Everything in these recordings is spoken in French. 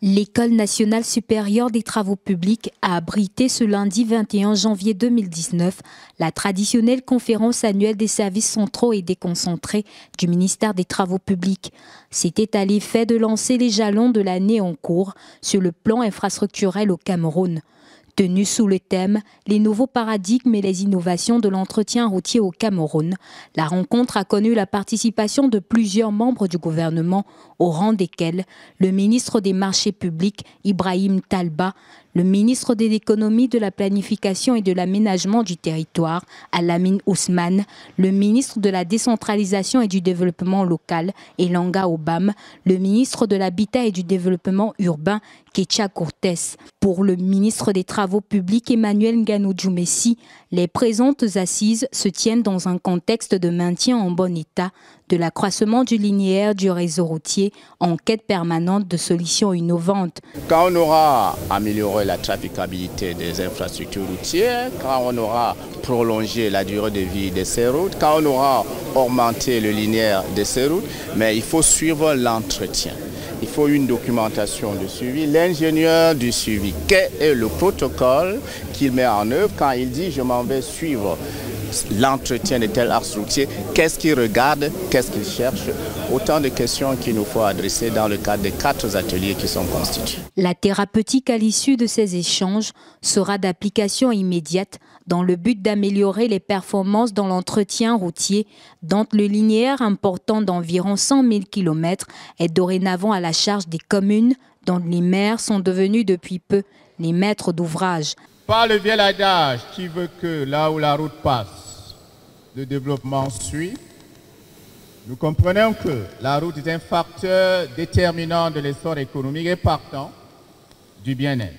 L'École nationale supérieure des travaux publics a abrité ce lundi 21 janvier 2019 la traditionnelle conférence annuelle des services centraux et déconcentrés du ministère des Travaux publics. C'était à l'effet de lancer les jalons de l'année en cours sur le plan infrastructurel au Cameroun. Tenue sous le thème « Les nouveaux paradigmes et les innovations de l'entretien routier au Cameroun », la rencontre a connu la participation de plusieurs membres du gouvernement, au rang desquels le ministre des Marchés publics, Ibrahim Talba, le ministre de l'Économie, de la Planification et de l'Aménagement du territoire, Alamine Ousmane, le ministre de la Décentralisation et du Développement local, Elanga Obam, le ministre de l'Habitat et du Développement urbain, Ketia Cortés. Pour le ministre des Travaux publics, Emmanuel Nganou-Djoumessi, les présentes assises se tiennent dans un contexte de maintien en bon état, de l'accroissement du linéaire du réseau routier en quête permanente de solutions innovantes. Quand on aura amélioré la traficabilité des infrastructures routières, quand on aura prolongé la durée de vie de ces routes, quand on aura augmenté le linéaire de ces routes, mais il faut suivre l'entretien. Il faut une documentation de suivi. L'ingénieur du suivi, quel est le protocole qu'il met en œuvre quand il dit « je m'en vais suivre » l'entretien de tel axe routier, qu'est-ce qu'il regarde, qu'est-ce qu'il cherche, autant de questions qu'il nous faut adresser dans le cadre des 4 ateliers qui sont constitués. La thérapeutique à l'issue de ces échanges sera d'application immédiate dans le but d'améliorer les performances dans l'entretien routier dont le linéaire important d'environ 100 000 km est dorénavant à la charge des communes dont les maires sont devenus depuis peu les maîtres d'ouvrage. Pas le vieil adage qui veut que là où la route passe, le développement suit. Nous comprenons que la route est un facteur déterminant de l'essor économique et partant du bien-être.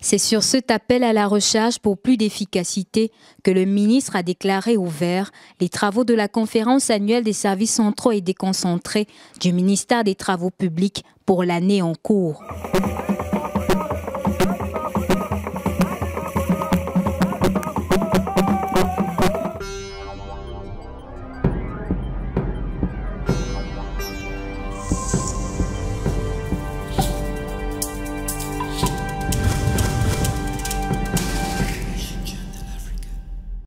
C'est sur cet appel à la recherche pour plus d'efficacité que le ministre a déclaré ouvert les travaux de la conférence annuelle des services centraux et déconcentrés du ministère des Travaux publics pour l'année en cours.